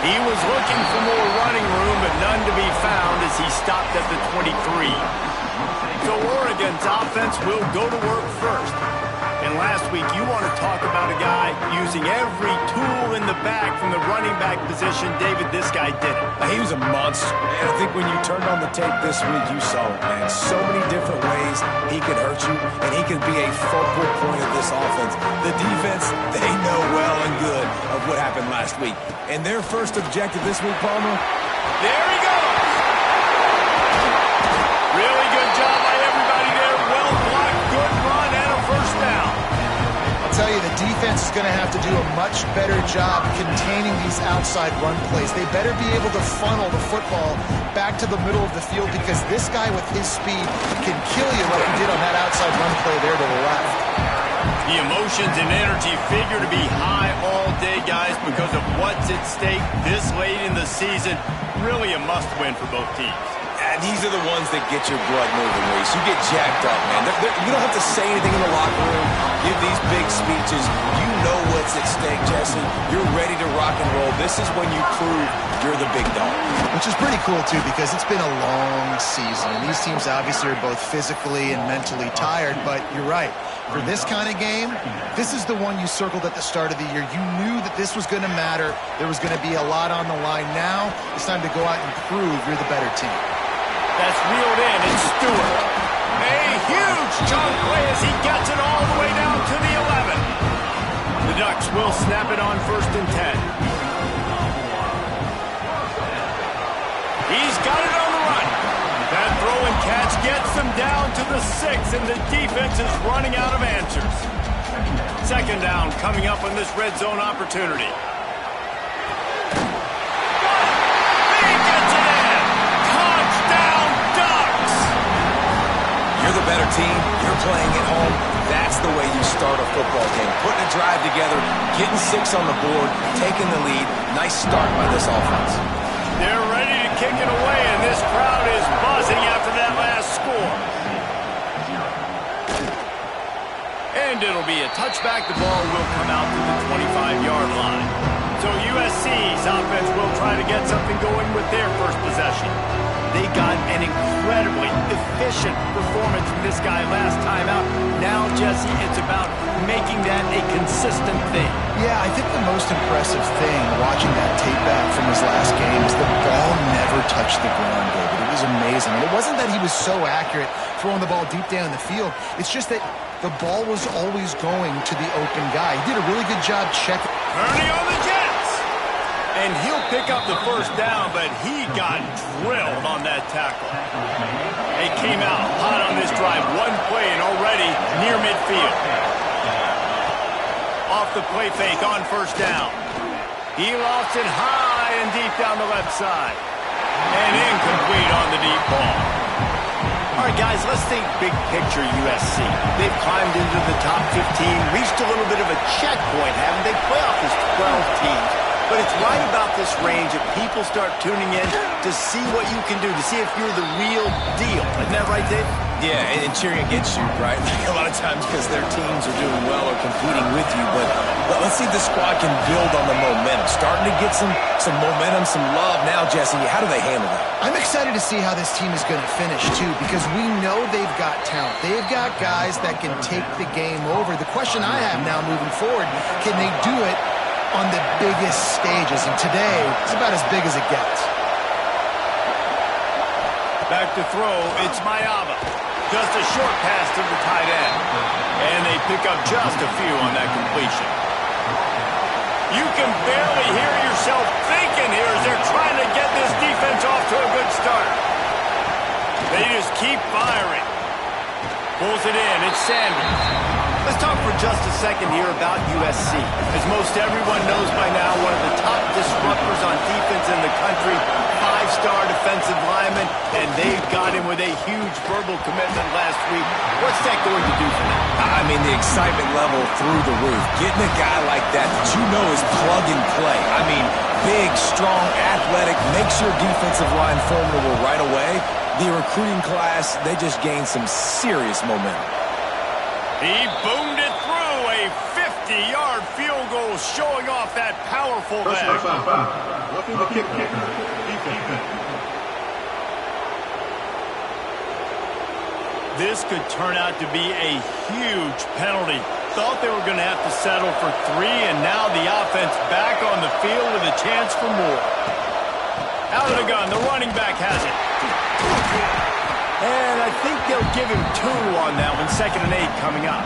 He was looking for more running room, but none to be found as he stopped at the 23. So Oregon's offense will go to work first. And last week, you want to talk about a guy using every tool in the bag from the running back position. David, this guy did it. He was a monster. And I think when you turned on the tape this week, you saw it, man. So many different ways he could hurt you, and he could be a focal point of this offense. The defense, they know well and good of what happened last week. And their first objective this week, Palmer? There he goes. Really good job by everybody there. Well blocked, good run, and a first down. I'll tell you, the defense is going to have to do a much better job containing these outside run plays. They better be able to funnel the football back to the middle of the field because this guy with his speed can kill you like he did on that outside run play there to the left. The emotions and energy figure to be high all day, guys, because of what's at stake this late in the season. Really a must-win for both teams. And these are the ones that get your blood moving, Reese. You get jacked up, man. You don't have to say anything in the locker room, give these big speeches. You know what's at stake, Jesse. You're ready to rock and roll. This is when you prove you're the big dog. Which is pretty cool, too, because it's been a long season. And these teams obviously are both physically and mentally tired, but you're right. For this kind of game, this is the one you circled at the start of the year. You knew that this was going to matter. There was going to be a lot on the line. Now it's time to go out and prove you're the better team. That's reeled in. It's Stewart. A huge chunk play as he gets it all the way down to the 11. The Ducks will snap it on 1st and 10. He's got it on the run. That throw and catch gets them down to the 6, and the defense is running out of answers. 2nd down coming up on this red zone opportunity. He gets it in. Touchdown, Ducks! You're the better team. You're playing at home. That's the way you start a football game. Putting a drive together, getting 6 on the board, taking the lead. Nice start by this offense. They're ready to kick it away, and this crowd is buzzing after that last score. And it'll be a touchback. The ball will come out to the 25-yard line. So USC's offense will try to get something going with their first possession. They got an incredibly efficient performance from this guy last time out. Now, Jesse, it's about making that a consistent thing. Yeah, I think the most impressive thing watching that tape back from his last game is the ball never touched the ground, David. It was amazing. And it wasn't that he was so accurate throwing the ball deep down the field. It's just that the ball was always going to the open guy. He did a really good job checking. Purdy on the Jets. And he'll pick up the first down, but he got drilled on that tackle. They came out hot on this drive. One play and already near midfield. Off the play fake on 1st down. He lost it high and deep down the left side. And incomplete on the deep ball. All right, guys, let's think big picture USC. They've climbed into the top 15, reached a little bit of a checkpoint, haven't they? Playoff is 12 teams. But it's right about this range that people start tuning in to see what you can do, to see if you're the real deal. Isn't that right, Dave? Yeah, and cheering against you, right? Like a lot of times because their teams are doing well or competing with you. But let's see if the squad can build on the momentum. Starting to get some momentum, some love now, Jesse. How do they handle that? I'm excited to see how this team is going to finish, too, because we know they've got talent. They've got guys that can take the game over. The question I have now moving forward, can they do it on the biggest stages? And today, it's about as big as it gets. Back to throw, it's Mayava. Just a short pass to the tight end. And they pick up just a few on that completion. You can barely hear yourself thinking here as they're trying to get this defense off to a good start. They just keep firing. Pulls it in, it's Sanders. Let's talk for just a second here about USC. As most everyone knows by now, one of the top disruptors on defense in the country, 5-star defensive lineman, and they've got him with a huge verbal commitment last week. What's that going to do for them? I mean, the excitement level through the roof. Getting a guy like that you know is plug and play. I mean, big, strong, athletic, makes your defensive line formidable right away. The recruiting class, they just gained some serious momentum. He boomed it through, a 50-yard field goal showing off that powerful leg. after the kick. This could turn out to be a huge penalty. Thought they were going to have to settle for 3, and now the offense back on the field with a chance for more. Out of the gun, the running back has it. And I think they'll give him 2 on that one, 2nd and 8 coming up.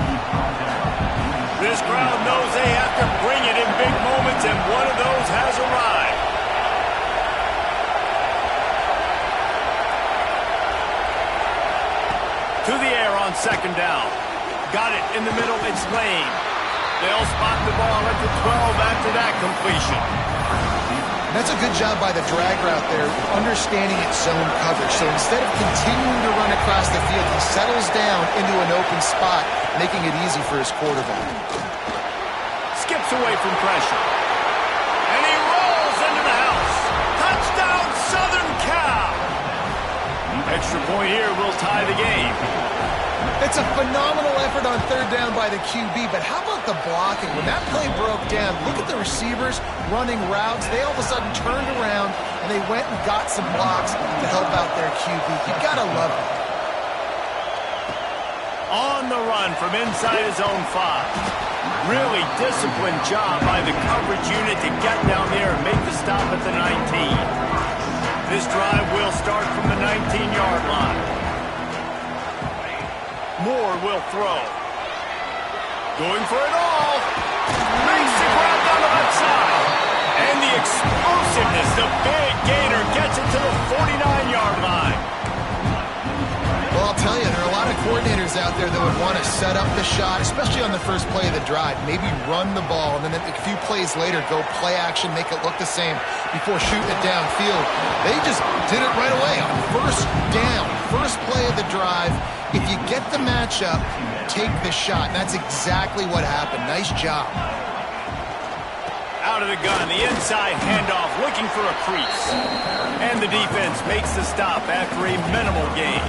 This crowd knows they have to bring it in big moments, and one of those has arrived. To the air on 2nd down. Got it in the middle, it's Lane. They'll spot the ball at the 12 after that completion. That's a good job by the drag route there, understanding its zone coverage. So instead of continuing to run across the field, he settles down into an open spot, making it easy for his quarterback. Skips away from pressure. And he rolls into the house. Touchdown, Southern Cal! Extra point here will tie the game. It's a phenomenal effort on 3rd down by the QB, but how about the blocking? When that play broke down, look at the receivers running routes. They all of a sudden turned around, and they went and got some blocks to help out their QB. You gotta love it. On the run from inside his own 5. Really disciplined job by the coverage unit to get down there and make the stop at the 19. This drive will start from the 19-yard line. Moore will throw. Going for it all. Makes the grab down the left side. And the explosiveness, the big gainer, gets it to the 49-yard line. Well, I'll tell you, there are a lot of coordinators out there that would want to set up the shot, especially on the first play of the drive. Maybe run the ball, and then a few plays later, go play action, make it look the same before shooting it downfield. They just did it right away on 1st down, first play of the drive. If you get the matchup, take the shot. And that's exactly what happened. Nice job. Out of the gun, the inside handoff, looking for a crease. And the defense makes the stop after a minimal gain.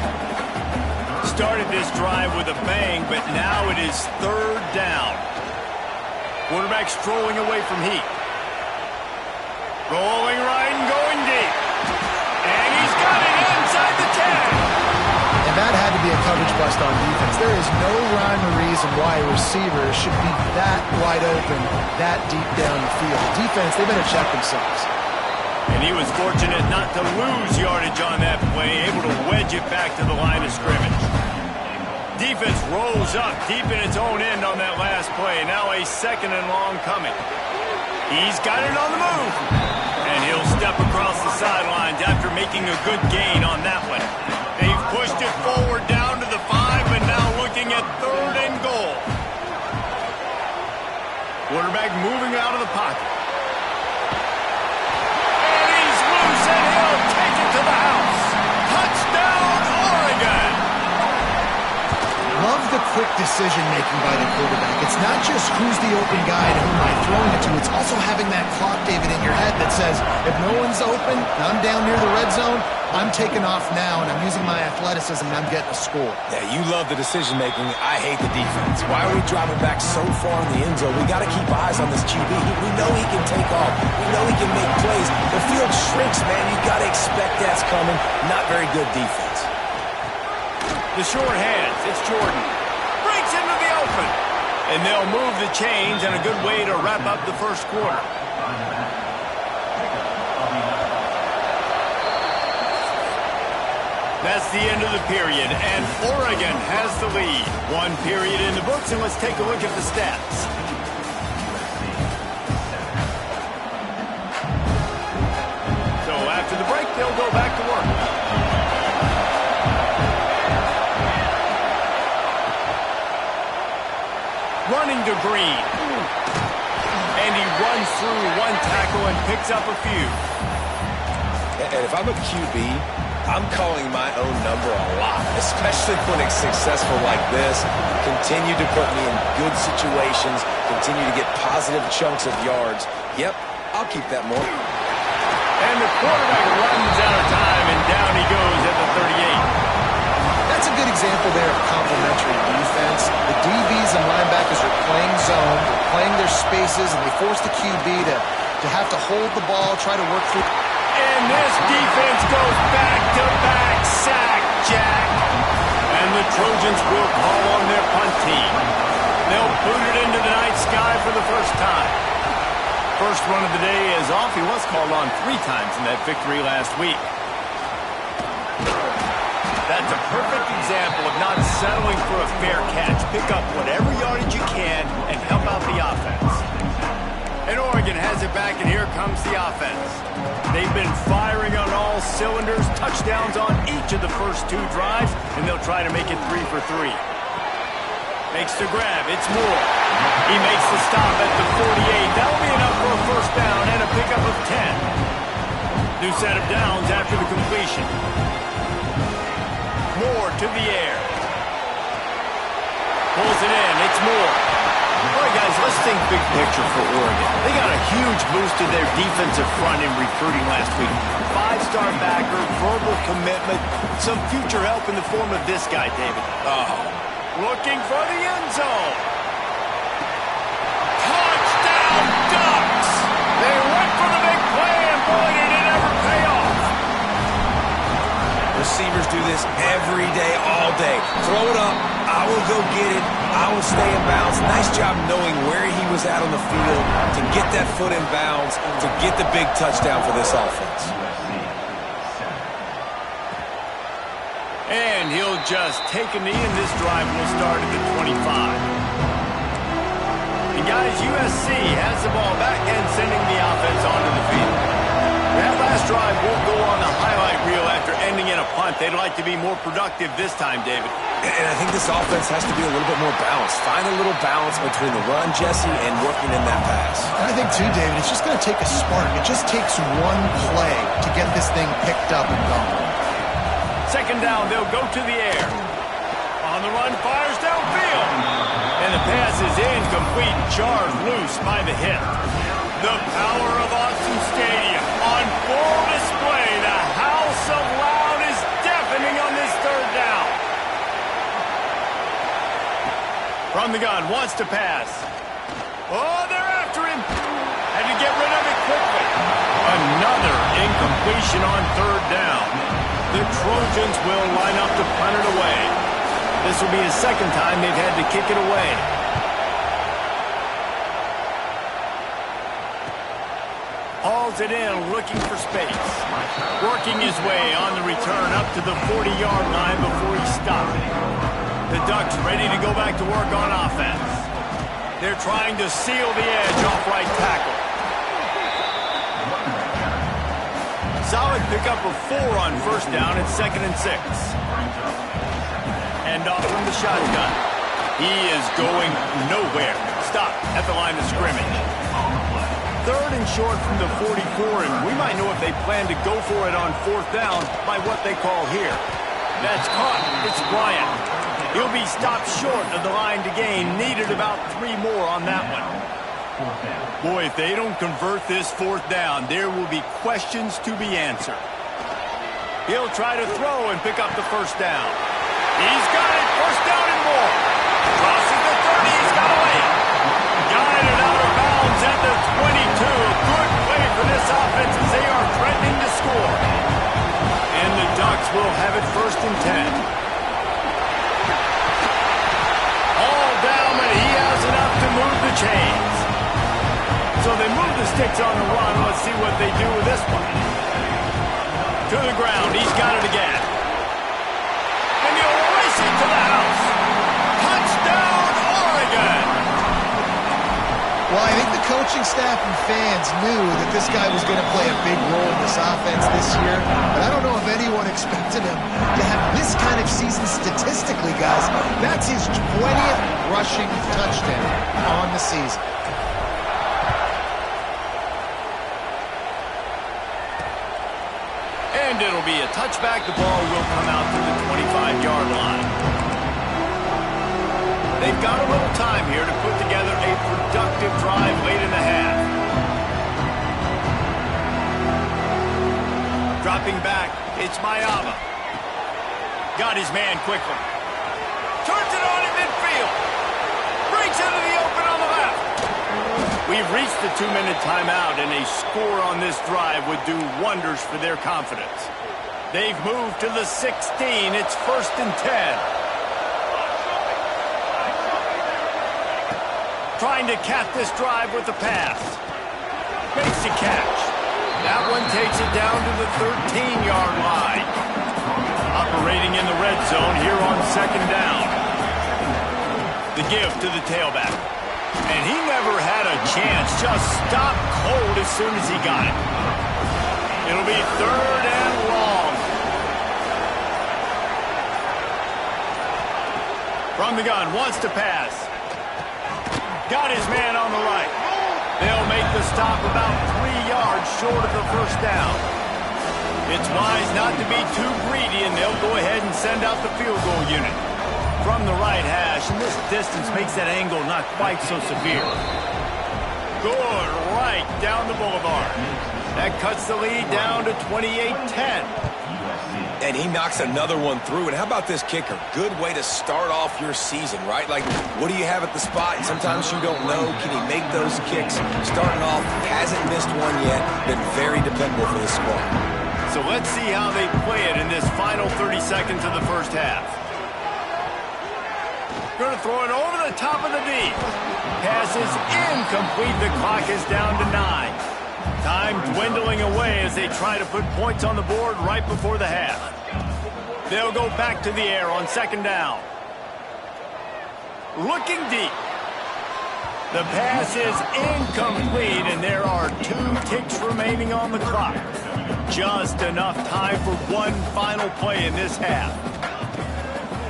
Started this drive with a bang, but now it is 3rd down. Quarterback strolling away from heat. Rolling right and going deep. And he's got it inside the 10. And that had to be a coverage bust on defense. There is no rhyme or reason why a receiver should be that wide open, that deep down the field. Defense, they better check themselves. And he was fortunate not to lose yardage on that play, able to wedge it back to the line of scrimmage. Defense rolls up deep in its own end on that last play. Now a 2nd and long coming. He's got it on the move. And he'll step across the sidelines after making a good gain on that one. They've pushed it forward down to the 5, and now looking at 3rd and goal. Quarterback moving out of the pocket. And he's loose, and he'll take it to the house. Touchdown, Oregon! Love the quick decision-making by the quarterback. It's not just who's the open guy and who am I throwing it to. It's also having that clock, David, in your head that says, if no one's open and I'm down near the red zone, I'm taking off now, and I'm using my athleticism, and I'm getting a score. Yeah, you love the decision-making. I hate the defense. Why are we driving back so far in the end zone? We got to keep eyes on this QB. We know he can take off. We know he can make plays. The field shrinks, man. You got to expect that's coming. Not very good defense. The short hands, it's Jordan. Breaks into the open. And they'll move the chains, and a good way to wrap up the first quarter. That's the end of the period, and Oregon has the lead. 1 period in the books, and let's take a look at the stats. So after the break, they'll go back to work. Running to Green. And he runs through 1 tackle and picks up a few. And if I'm a QB, I'm calling my own number a lot, especially when it's successful like this. Continue to put me in good situations, continue to get positive chunks of yards. Yep, I'll keep that more. And the quarterback runs out of time, and down he goes at the 38. That's a good example there of complementary defense. The DBs and linebackers are playing zone, they're playing their spaces, and they force the QB to to have to hold the ball, try to work through. And this defense goes back-to-back sack, Jack. And the Trojans will call on their punt team. They'll boot it into the night sky for the first time. First run of the day is off. He was called on 3 times in that victory last week. That's a perfect example of not settling for a fair catch. Pick up whatever yardage you can and help out the offense. And Oregon has it back, and here comes the offense. They've been firing on all cylinders, touchdowns on each of the first 2 drives, and they'll try to make it 3 for 3. Makes the grab. It's Moore. He makes the stop at the 48. That'll be enough for a first down and a pickup of 10. New set of downs after the completion. Moore to the air. Pulls it in. It's Moore. All right, guys, let's think big picture for Oregon. They got a huge boost to their defensive front in recruiting last week. 5-star backer, verbal commitment, some future help in the form of this guy, David. Looking for the end zone. Touchdown, Ducks! They went for the big play, and boy, did it ever pay off. Receivers do this every day, all day. Throw it up. I will go get it. I will stay in bounds. Nice job knowing where he was at on the field to get that foot in bounds, to get the big touchdown for this offense. And he'll just take a knee, and this drive will start at the 25. And guys, USC has the ball back and sending the offense onto the field. That last drive won't go on the highlight reel after ending in a punt. They'd like to be more productive this time, David. And I think this offense has to be a little bit more balanced. Find a little balance between the run, Jesse, and working in that pass. And I think, too, David, it's just going to take a spark. It just takes one play to get this thing picked up and going. Second down, they'll go to the air. On the run, fires downfield. And the pass is incomplete, jarred loose by the hit. The power of Austin Stadium on full display. The house of loud is deafening on this third down. From the gun, wants to pass. Oh, they're after him. Had to get rid of it quickly. Another incompletion on third down. The Trojans will line up to punt it away. This will be the second time they've had to kick it away. Hauls it in, looking for space. Working his way on the return up to the 40-yard line before he stopped. The Ducks ready to go back to work on offense. They're trying to seal the edge off right tackle. Solid pickup of 4 on first down at 2nd and 6. And off from the shotgun. He is going nowhere. Stop at the line of scrimmage. 3rd and short from the 44, and we might know if they plan to go for it on 4th down by what they call here. That's caught. It's Bryant. He'll be stopped short of the line to gain. Needed about 3 more on that one. Boy, if they don't convert this 4th down, there will be questions to be answered. He'll try to throw and pick up the first down. He's got it. First down and more. Crosses the 30. He's got a layup. Guided out of bounds at the 22. Good play for this offense as they are threatening to score. And the Ducks will have it 1st and 10. He has enough to move the chains. So they move the sticks on the run. Let's see what they do with this one. To the ground. He's got it again. And he'll race it to the house. Touchdown, Oregon. Well, I think the coaching staff and fans knew that this guy was going to play a big role in this offense this year, but I don't know if anyone expected him to have this kind of season statistically, guys. That's his 20th rushing touchdown on the season. And it'll be a touchback. The ball will come out to the 25-yard line. They've got a little time here to put together a productive drive late in the half. Dropping back, it's Mayava. Got his man quickly. Turns it on in midfield. Breaks into the open on the left. We've reached the 2-minute timeout, and a score on this drive would do wonders for their confidence. They've moved to the 16. It's 1st and 10. Trying to cap this drive with the pass. Makes the catch. That one takes it down to the 13-yard line. Operating in the red zone here on 2nd down. The give to the tailback. And he never had a chance. Just stopped cold as soon as he got it. It'll be 3rd and long. From the gun, wants to pass. Got his man on the right. They'll make the stop about 3 yards short of the 1st down. It's wise not to be too greedy, and they'll go ahead and send out the field goal unit. From the right hash, and this distance makes that angle not quite so severe. Good right down the boulevard. That cuts the lead down to 28-10. And he knocks another one through. And how about this kicker? Good way to start off your season, right? Like, what do you have at the spot? Sometimes you don't know. Can he make those kicks? Starting off, hasn't missed one yet. Been very dependable for this squad. So let's see how they play it in this final 30 seconds of the 1st half. Going to throw it over the top of the deep. Pass is incomplete. The clock is down to 9. Time dwindling away as they try to put points on the board right before the half. They'll go back to the air on 2nd down. Looking deep. The pass is incomplete, and there are 2 ticks remaining on the clock. Just enough time for one final play in this half.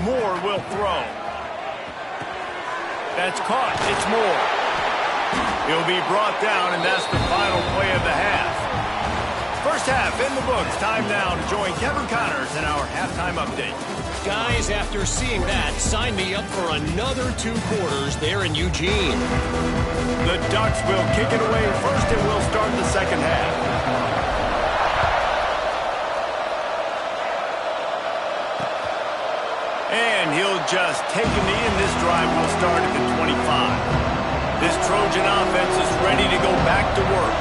Moore will throw. That's caught. It's Moore. He'll be brought down, and that's the final play of the half. 1st half in the books. Time now to join Kevin Connors in our halftime update. Guys, after seeing that, sign me up for another 2 quarters there in Eugene. The Ducks will kick it away first, and we'll start the 2nd half. And he'll just take a knee, and this drive will start at the 25. This Trojan offense is ready to go back to work.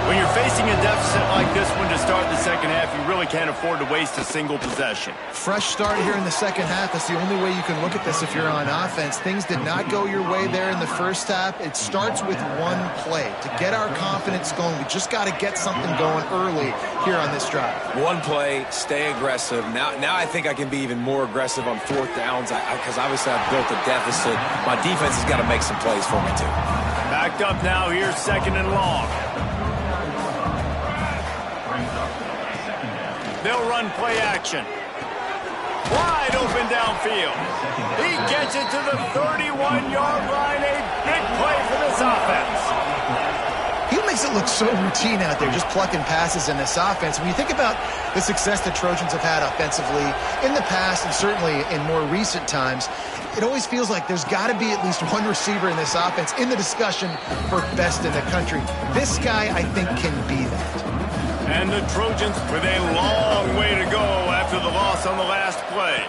When you're facing a deficit like this one to start the 2nd half, you really can't afford to waste a single possession. Fresh start here in the 2nd half. That's the only way you can look at this if you're on offense. Things did not go your way there in the 1st half. It starts with one play. To get our confidence going, we just got to get something going early here on this drive. One play, stay aggressive. Now I think I can be even more aggressive on 4th downs because obviously I've built a deficit. My defense has got to make some plays for me too. Backed up now, here's 2nd and long. They'll run play action. Wide open downfield. He gets it to the 31-yard line. A big play for this offense. He makes it look so routine out there, just plucking passes in this offense. When you think about the success the Trojans have had offensively in the past and certainly in more recent times, it always feels like there's got to be at least one receiver in this offense in the discussion for best in the country. This guy, I think, can be that. And the Trojans with a long way to go after the loss on the last play.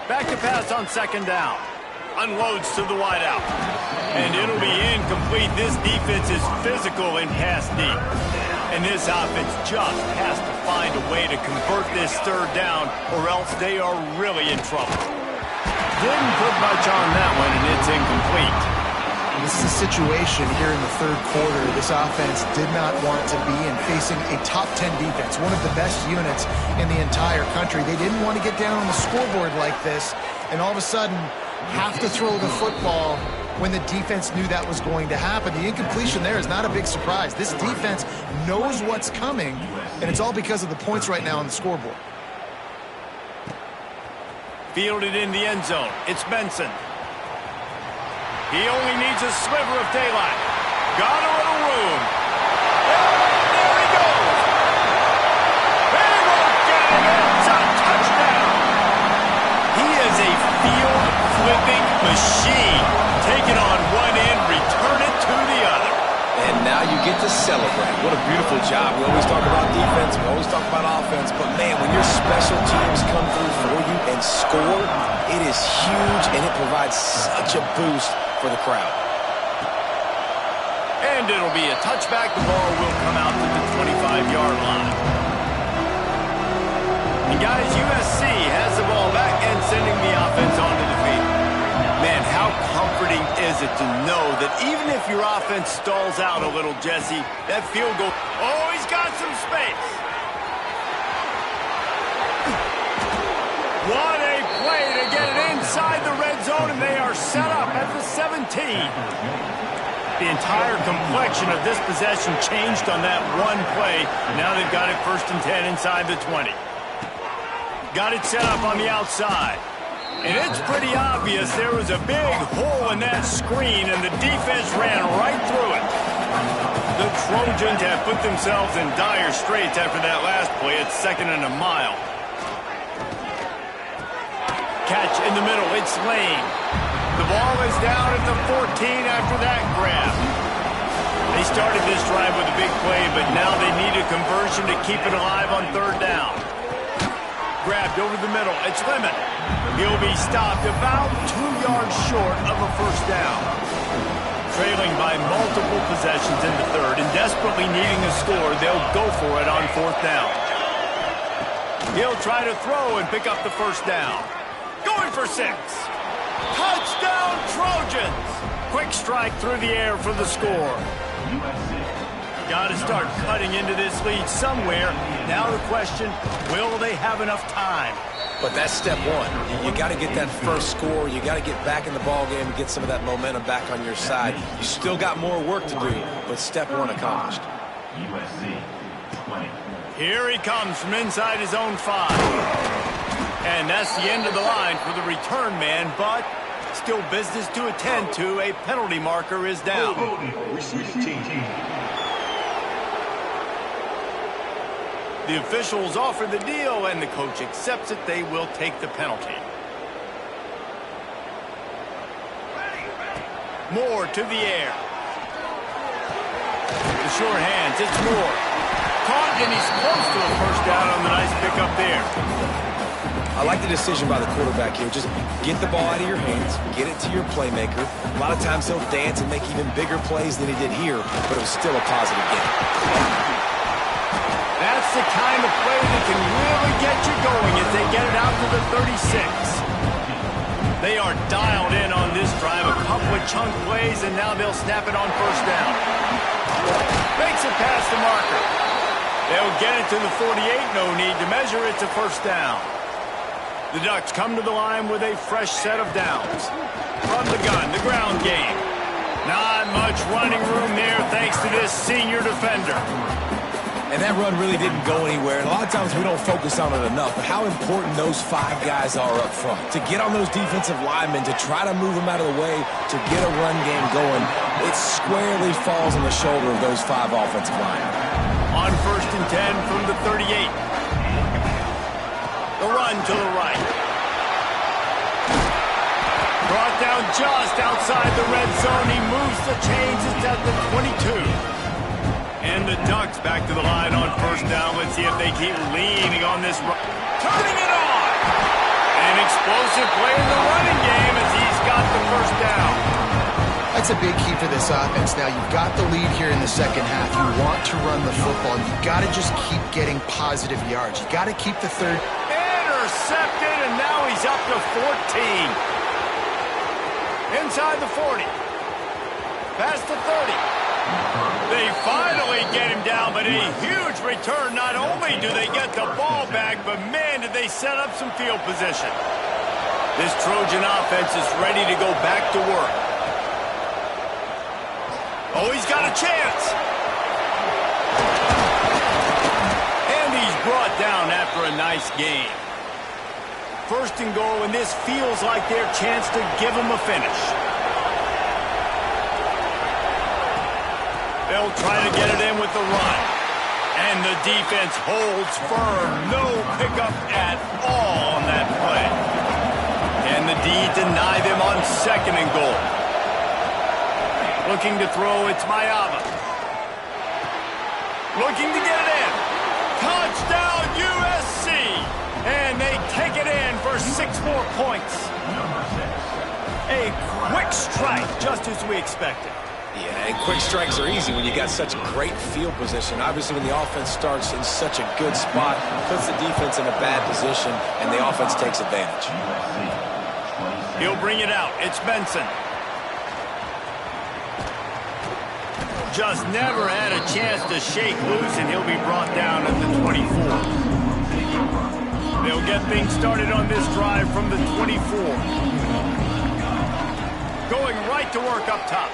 Back to pass on 2nd down. Unloads to the wideout. And it'll be incomplete. This defense is physical in pass deep. And this offense just has to find a way to convert this 3rd down, or else they are really in trouble. Didn't put much on that one, and it's incomplete. This is a situation here in the 3rd quarter this offense did not want to be in, facing a top 10 defense, one of the best units in the entire country. They didn't want to get down on the scoreboard like this and all of a sudden have to throw the football when the defense knew that was going to happen. The incompletion there is not a big surprise. This defense knows what's coming, and it's all because of the points right now on the scoreboard. Fielded in the end zone. It's Benson. He only needs a sliver of daylight. Got a little room. And there he goes. They won't get him. It's a touchdown. He is a field-flipping machine. Take it on one end, return it to the other. And now you get to celebrate. What a beautiful job. We always talk about defense. We always talk about offense. But, man, when your special teams come through for you and score, it is huge, and it provides such a boost for the crowd. And it'll be a touchback. The ball will come out to the 25-yard line. And guys, USC has the ball back and sending the offense onto the field. Man, how comforting is it to know that even if your offense stalls out a little, Jesse, that field goal... Oh, he's got some space. What a play to get it inside the red zone, and they are set up at the 17. The entire complexion of this possession changed on that one play. Now they've got it 1st and 10 inside the 20. Got it set up on the outside. And it's pretty obvious there was a big hole in that screen, and the defense ran right through it. The Trojans have put themselves in dire straits after that last play. It's 2nd and a mile. Catch in the middle. It's Lane. The ball is down at the 14 after that grab. They started this drive with a big play, but now they need a conversion to keep it alive on 3rd down. Grabbed over the middle. It's Lemon. He'll be stopped about 2 yards short of a 1st down. Trailing by multiple possessions in the 3rd and desperately needing a score, they'll go for it on 4th down. He'll try to throw and pick up the 1st down. Going for 6. Touchdown, Trojans! Quick strike through the air for the score. Got to start cutting into this lead somewhere. Now the question, will they have enough time? But that's step one. You got to get that first score. You got to get back in the ball game and get some of that momentum back on your side. You still got more work to do, but step one accomplished. USC 20. Here he comes from inside his own 5. And that's the end of the line for the return man, but still business to attend to. A penalty marker is down. The officials offer the deal, and the coach accepts it. They will take the penalty. Moore to the air. The short hands, it's Moore. Caught, and he's close to a 1st down on the nice pickup there. I like the decision by the quarterback here. Just get the ball out of your hands, get it to your playmaker. A lot of times he'll dance and make even bigger plays than he did here, but it was still a positive game. That's the kind of play that can really get you going as they get it out to the 36. They are dialed in on this drive, a couple of chunk plays, and now they'll snap it on 1st down. Makes it past the marker. They'll get it to the 48, no need to measure. It's a 1st down. The Ducks come to the line with a fresh set of downs. From the gun, the ground game. Not much running room there thanks to this senior defender. And that run really didn't go anywhere. And a lot of times we don't focus on it enough, but how important those 5 guys are up front. To get on those defensive linemen, to try to move them out of the way, to get a run game going, it squarely falls on the shoulder of those 5 offensive linemen. On 1st and 10 from the 38. The run to the right. Brought down just outside the red zone. He moves the chains. It's at the 22. And the Ducks back to the line on 1st down. Let's see if they keep leaning on this run. Turning it on. An explosive play in the running game as he's got the 1st down. That's a big key for this offense. Now, you've got the lead here in the 2nd half. You want to run the football. You've got to just keep getting positive yards. You've got to keep the 3rd. Intercepted, and now he's up to 14. Inside the 40. Past the 30. They finally get him down, but a huge return. Not only do they get the ball back, but man, did they set up some field position. This Trojan offense is ready to go back to work. Oh, he's got a chance. And he's brought down after a nice game. 1st and goal, and this feels like their chance to give them a finish. They'll try to get it in with the run. And the defense holds firm. No pickup at all on that play. And the D deny them on 2nd and goal. Looking to throw, it's Mayava. Looking to get it in. Touchdown, USC! And they take it in for 6 more points. A quick strike, just as we expected. Yeah, and quick strikes are easy when you got such great field position. Obviously, when the offense starts in such a good spot, puts the defense in a bad position, and the offense takes advantage. He'll bring it out. It's Benson. Just never had a chance to shake loose, and he'll be brought down at the 24. They'll get things started on this drive from the 24. Going right to work up top.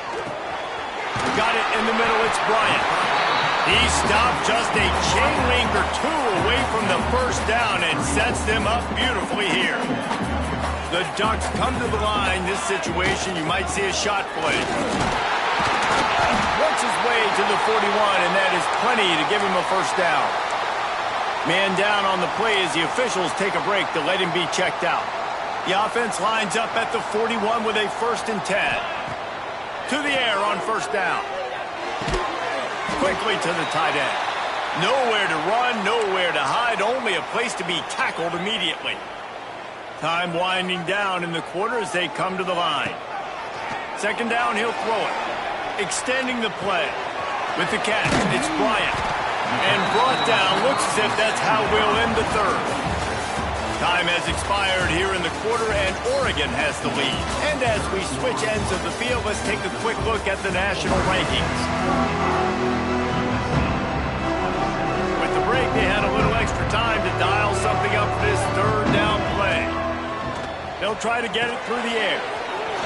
Got it in the middle. It's Bryant. He stopped just a chain link or two away from the first down and sets them up beautifully here. The Ducks come to the line. This situation, you might see a shot play. Works his way to the 41, and that is plenty to give him a first down. Man down on the play as the officials take a break to let him be checked out. The offense lines up at the 41 with a 1st and 10. To the air on first down. Quickly to the tight end. Nowhere to run, nowhere to hide, only a place to be tackled immediately. Time winding down in the quarter as they come to the line. 2nd down, he'll throw it. Extending the play. With the catch, it's Bryant. And brought down, looks as if that's how we'll end the 3rd. Time has expired here in the quarter, and Oregon has the lead. And as we switch ends of the field, let's take a quick look at the national rankings. With the break, they had a little extra time to dial something up for this 3rd down play. They'll try to get it through the air.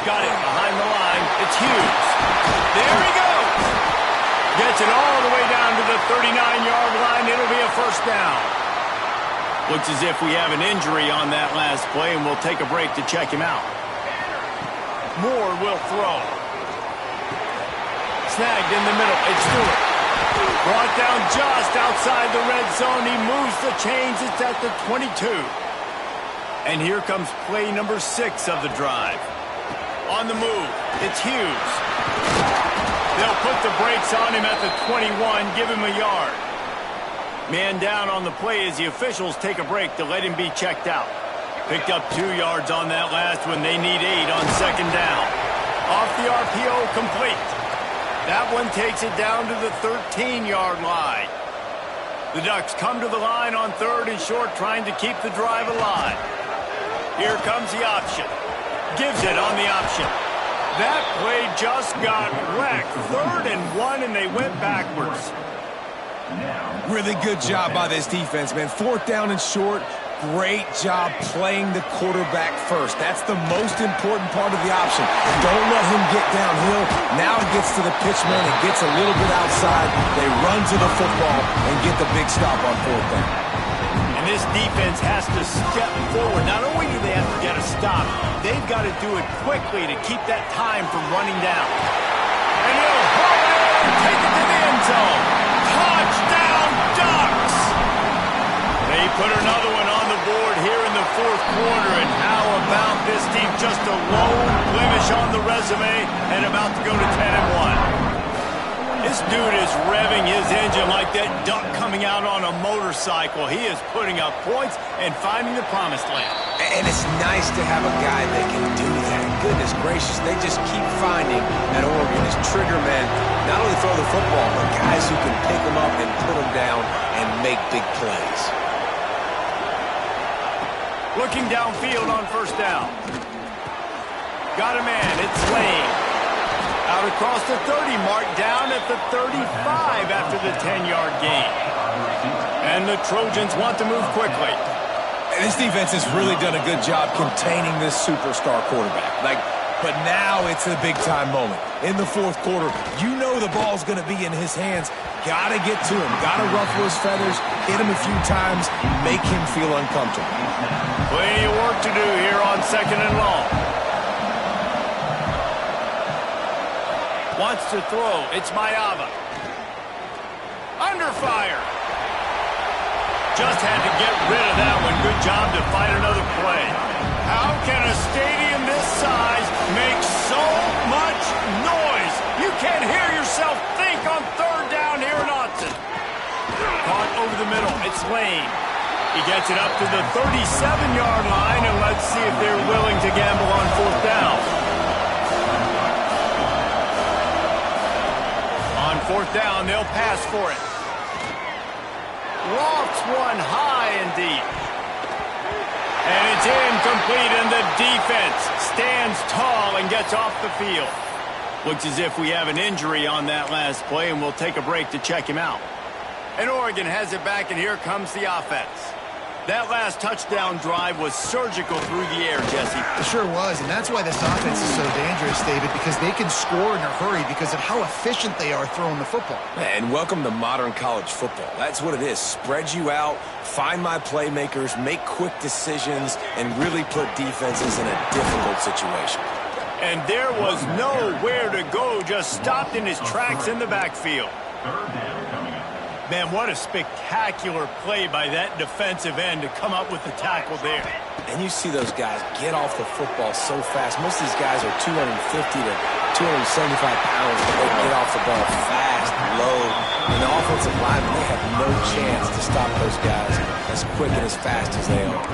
Got it behind the line. It's Hughes. There he goes. Gets it all the way down to the 39-yard line. It'll be a first down. Looks as if we have an injury on that last play, and we'll take a break to check him out. Moore will throw. Snagged in the middle. It's Stewart. Brought down just outside the red zone. He moves the chains. It's at the 22. And here comes play number 6 of the drive. On the move, it's Hughes. They'll put the brakes on him at the 21, give him a yard. Man down on the play as the officials take a break to let him be checked out. Picked up 2 yards on that last one. They need 8 on 2nd down. Off the RPO, complete. That one takes it down to the 13-yard line. The Ducks come to the line on 3rd and short, trying to keep the drive alive. Here comes the option. Gives it on the option. That play just got wrecked. 3rd and 1, and they went backwards. Really good job by this defense, man. 4th down and short. Great job playing the quarterback first. That's the most important part of the option. Don't let him get downhill. Now it gets to the pitchman. It gets a little bit outside. They run to the football and get the big stop on 4th down. And this defense has to step forward. Not only do they have to get a stop, they've got to do it quickly to keep that time from running down. And he'll hold it and take it to the end zone. Touchdown, Ducks! They put another one on the board here in the 4th quarter. And how about this team? Just a lone blemish on the resume and about to go to 10-1. This dude is revving his engine like that duck coming out on a motorcycle. He is putting up points and finding the promised land. And it's nice to have a guy that can do that. Goodness gracious, they just keep finding at Oregon as trigger men. Not only throw the football, but guys who can pick them up and put them down and make big plays. Looking downfield on 1st down. Got a man. It's Lane. Out across the 30 mark, down at the 35 after the 10-yard gain. And the Trojans want to move quickly. This defense has really done a good job containing this superstar quarterback. But now it's a big-time moment. In the 4th quarter, you know the ball's going to be in his hands. Got to get to him. Got to ruffle his feathers, hit him a few times, make him feel uncomfortable. Plenty of work to do here on 2nd and long. Wants to throw. It's Mayava. Under fire. Just had to get rid of that one. Good job to find another play. How can a stadium this size make so much noise? You can't hear yourself think on 3rd down here in Austin. Caught over the middle. It's Lane. He gets it up to the 37-yard line, and let's see if they're willing to gamble on 4th down. 4th down, they'll pass for it. Lofts one high and deep. And it's incomplete, and the defense stands tall and gets off the field. Looks as if we have an injury on that last play, and we'll take a break to check him out. And Oregon has it back, and here comes the offense. That last touchdown drive was surgical through the air, Jesse. It sure was, and that's why this offense is so dangerous, David, because they can score in a hurry because of how efficient they are throwing the football. And welcome to modern college football. That's what it is. Spread you out, find my playmakers, make quick decisions, and really put defenses in a difficult situation. And there was nowhere to go, just stopped in his tracks in the backfield. Man, what a spectacular play by that defensive end to come up with the tackle there. And you see those guys get off the football so fast. Most of these guys are 250 to 275 pounds, but they get off the ball fast, low. And the offensive linemen, they have no chance to stop those guys as quick and as fast as they are.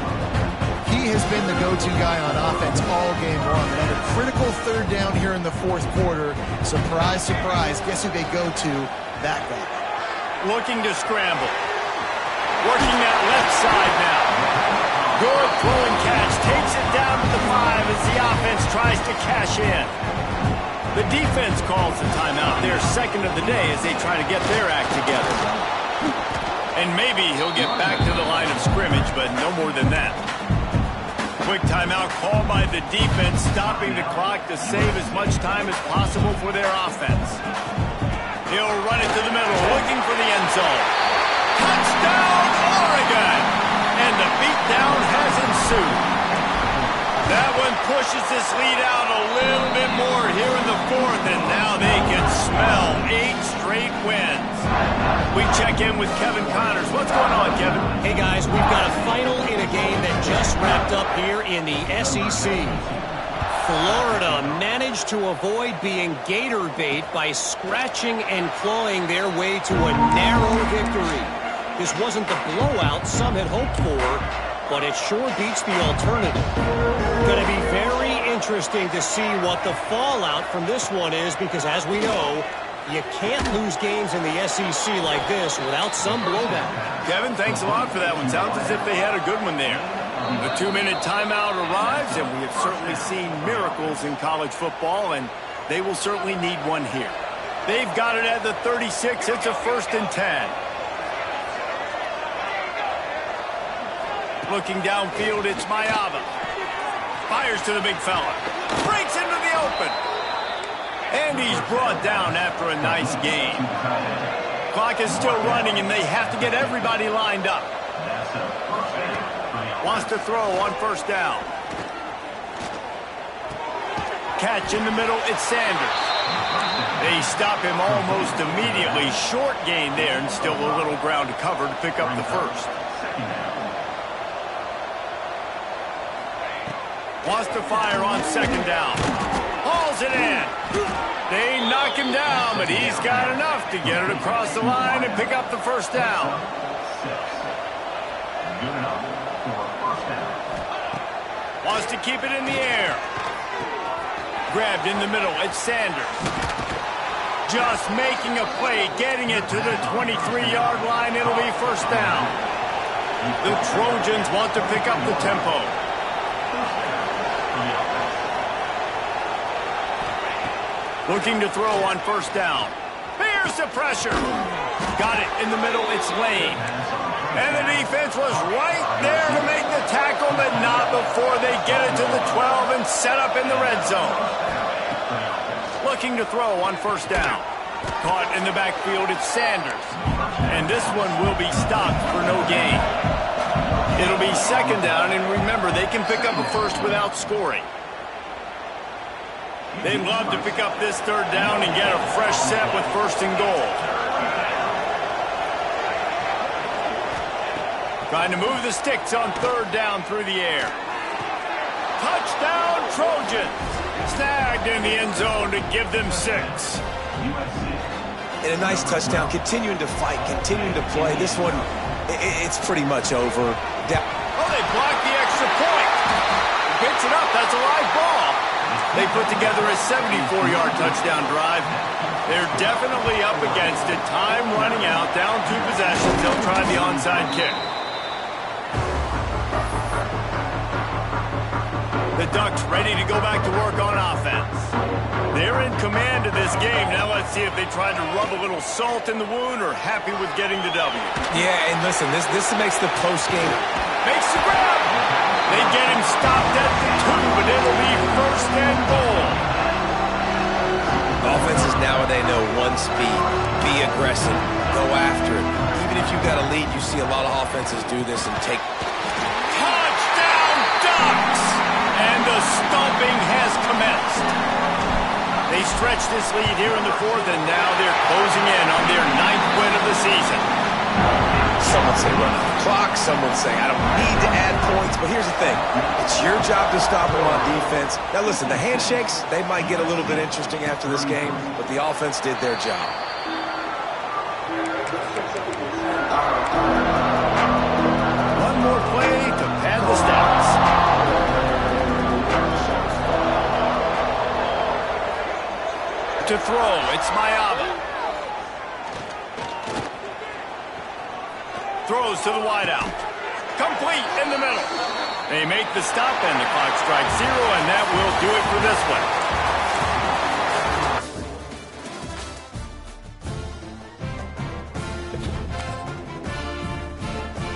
He has been the go-to guy on offense all game long. And on a critical 3rd down here in the 4th quarter, surprise, surprise, guess who they go to? That guy. Looking to scramble. Working that left side now. Good throwing catch. Takes it down to the 5 as the offense tries to cash in. The defense calls the timeout. Their 2nd of the day as they try to get their act together. And maybe he'll get back to the line of scrimmage, but no more than that. Quick timeout called by the defense, stopping the clock to save as much time as possible for their offense. He'll run it to the middle, looking for the end zone. Touchdown, Oregon! And the beatdown has ensued. That one pushes this lead out a little bit more here in the 4th, and now they can smell 8 straight wins. We check in with Kevin Connors. What's going on, Kevin? Hey, guys, we've got a final in a game that just wrapped up here in the SEC. Florida managed to avoid being gator bait by scratching and clawing their way to a narrow victory. This wasn't the blowout some had hoped for, but it sure beats the alternative. Going to be very interesting to see what the fallout from this one is, because as we know, you can't lose games in the SEC like this without some blowback. Kevin, thanks a lot for that one. Sounds as if they had a good one there. The 2-minute timeout arrives, and we have certainly seen miracles in college football, and they will certainly need one here. They've got it at the 36. It's a 1st and 10. Looking downfield, it's Mayava. Fires to the big fella. Breaks into the open. And he's brought down after a nice game. Clock is still running, and they have to get everybody lined up. Wants to throw on 1st down. Catch in the middle, it's Sanders. They stop him almost immediately. Short gain there, and still a little ground to cover to pick up the 1st. Wants to fire on 2nd down. Hauls it in. They knock him down, but he's got enough to get it across the line and pick up the 1st down. Wants to keep it in the air. Grabbed in the middle. It's Sanders. Just making a play, getting it to the 23-yard line. It'll be 1st down. The Trojans want to pick up the tempo. Looking to throw on 1st down. Here's the pressure. Got it in the middle. It's Lane. And the defense was right there to make the tackle, but not before they get it to the 12 and set up in the red zone. Looking to throw on 1st down. Caught in the backfield, it's Sanders. And this one will be stopped for no gain. It'll be 2nd down, and remember, they can pick up a 1st without scoring. They'd love to pick up this 3rd down and get a fresh set with 1st and goal. Trying to move the sticks on 3rd down through the air. Touchdown, Trojans. Snagged in the end zone to give them 6. And a nice touchdown, continuing to fight, continuing to play. This one, it's pretty much over. Oh, they blocked the extra point. Picks it up. That's a live ball. They put together a 74-yard touchdown drive. They're definitely up against it. Time running out, down 2 possessions. They'll try the onside kick. The Ducks ready to go back to work on offense. They're in command of this game. Now let's see if they try to rub a little salt in the wound or happy with getting the W. Yeah, and listen, this makes the postgame. Makes the grab. They get him stopped at the 2, but it'll be first and goal. Offenses now they know one speed. Be aggressive. Go after it. Even if you've got a lead, you see a lot of offenses do this and take. Touchdown Ducks! And the stomping has commenced. They stretched this lead here in the 4th, and now they're closing in on their 9th win of the season. Some would say run the clock. Some would say I don't need to add points. But here's the thing. It's your job to stop them on defense. Now, listen, the handshakes, they might get a little bit interesting after this game, but the offense did their job. One more play to pad the stats. To throw, it's Mayava. Throws to the wideout. Complete in the middle. They make the stop, and the clock strikes 0, and that will do it for this one.